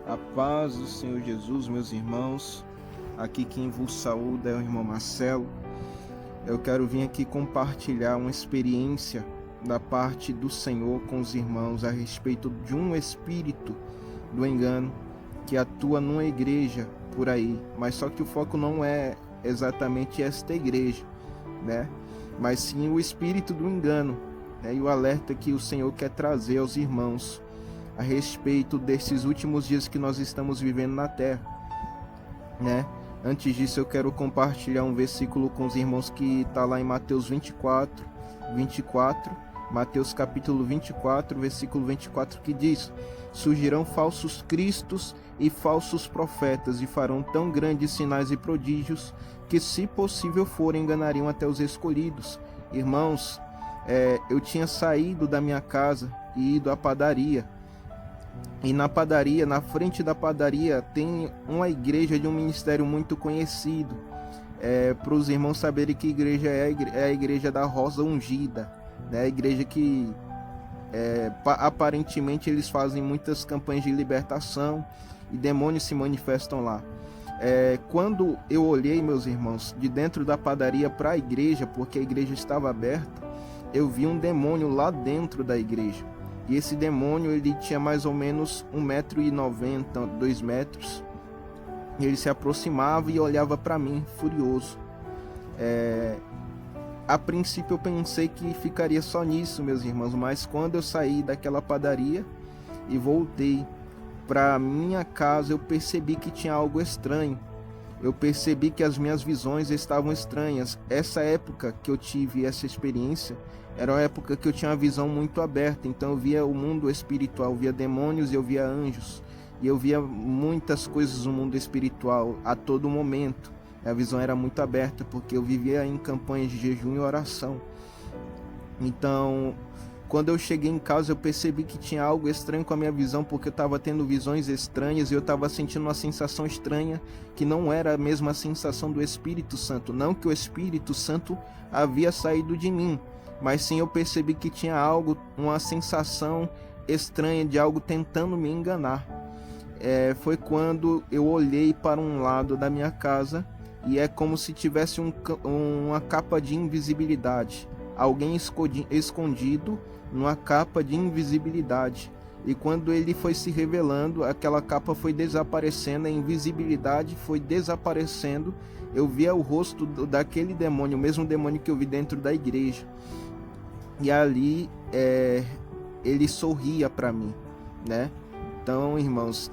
A paz do Senhor Jesus, meus irmãos. Aqui quem vos saúda é o irmão Marcelo. Eu quero vir aqui compartilhar uma experiência da parte do Senhor com os irmãos a respeito de um espírito do engano que atua numa igreja por aí, mas só que o foco não é exatamente esta igreja, né? Mas sim o espírito do engano, né? E o alerta que o Senhor quer trazer aos irmãos a respeito desses últimos dias que nós estamos vivendo na terra, né? Antes disso, eu quero compartilhar um versículo com os irmãos que está lá em Mateus 24, Mateus capítulo 24, versículo 24, que diz: surgirão falsos cristos e falsos profetas, e farão tão grandes sinais e prodígios, que se possível for, enganariam até os escolhidos. Irmãos, eu tinha saído da minha casa e ido à padaria, e na padaria, na frente da padaria, tem uma igreja de um ministério muito conhecido. Para os irmãos saberem que igreja é a igreja da Rosa Ungida, né? A igreja que aparentemente eles fazem muitas campanhas de libertação e demônios se manifestam lá. Quando eu olhei, meus irmãos, de dentro da padaria para a igreja, porque a igreja estava aberta, eu vi um demônio lá dentro da igreja. E esse demônio, ele tinha mais ou menos 1,90 m, 2 metros. Ele se aproximava e olhava para mim, furioso. A princípio eu pensei que ficaria só nisso, meus irmãos, mas quando eu saí daquela padaria e voltei para minha casa, eu percebi que tinha algo estranho. Eu percebi que as minhas visões estavam estranhas. Essa época que eu tive essa experiência era uma época que eu tinha uma visão muito aberta, então eu via o mundo espiritual, eu via demônios, eu via anjos, e eu via muitas coisas no mundo espiritual a todo momento. A visão era muito aberta, porque eu vivia em campanhas de jejum e oração. Então, quando eu cheguei em casa, eu percebi que tinha algo estranho com a minha visão, porque eu estava tendo visões estranhas e eu estava sentindo uma sensação estranha, que não era a mesma sensação do Espírito Santo. Não que o Espírito Santo havia saído de mim, mas sim eu percebi que tinha algo, uma sensação estranha de algo tentando me enganar. Foi quando eu olhei para um lado da minha casa e é como se tivesse uma capa de invisibilidade. Alguém escondido numa capa de invisibilidade. E quando ele foi se revelando, aquela capa foi desaparecendo, a invisibilidade foi desaparecendo. Eu via o rosto daquele demônio, o mesmo demônio que eu vi dentro da igreja. E ali ele sorria para mim, né? Então, irmãos,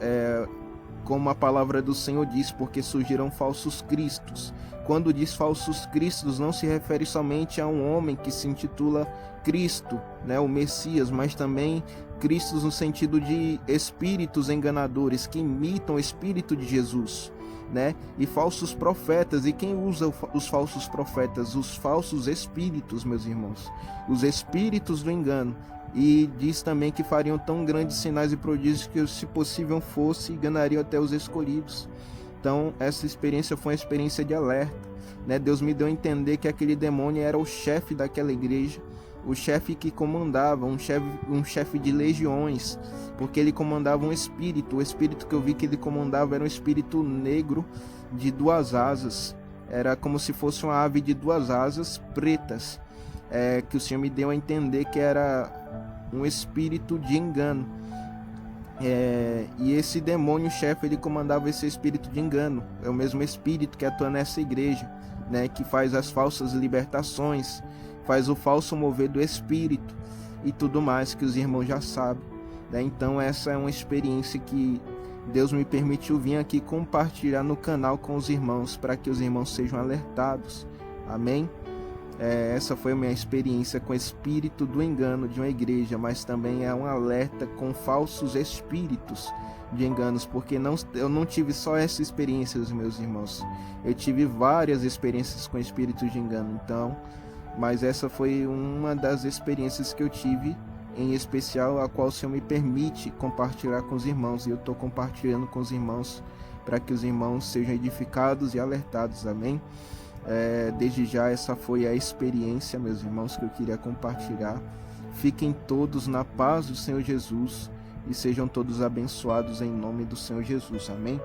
como a palavra do Senhor diz, porque surgirão falsos cristos. Quando diz falsos cristos, não se refere somente a um homem que se intitula Cristo, né, o Messias, mas também cristos no sentido de espíritos enganadores que imitam o espírito de Jesus, né? E falsos profetas. E quem usa os falsos profetas? Os falsos espíritos, meus irmãos, os espíritos do engano. E diz também que fariam tão grandes sinais e prodígios que, se possível fosse, enganariam até os escolhidos. Então, essa experiência foi uma experiência de alerta, né? Deus me deu a entender que aquele demônio era o chefe daquela igreja, o chefe que comandava, um chefe de legiões, porque ele comandava um espírito. O espírito que eu vi que ele comandava era um espírito negro de 2 asas. Era como se fosse uma ave de 2 asas pretas, que o Senhor me deu a entender que era um espírito de engano. E esse demônio chefe, ele comandava esse espírito de engano. É o mesmo espírito que atua nessa igreja, né, que faz as falsas libertações, faz o falso mover do espírito e tudo mais que os irmãos já sabem, né? Então essa é uma experiência que Deus me permitiu vir aqui compartilhar no canal com os irmãos, para que os irmãos sejam alertados. Amém? Essa foi a minha experiência com o espírito do engano de uma igreja, mas também é um alerta com falsos espíritos de enganos, porque eu não tive só essa experiência, meus irmãos. Eu tive várias experiências com espíritos de engano, mas essa foi uma das experiências que eu tive, em especial a qual o Senhor me permite compartilhar com os irmãos, e eu estou compartilhando com os irmãos para que os irmãos sejam edificados e alertados. Amém? Desde já, essa foi a experiência, meus irmãos, que eu queria compartilhar. Fiquem todos na paz do Senhor Jesus e sejam todos abençoados em nome do Senhor Jesus. Amém?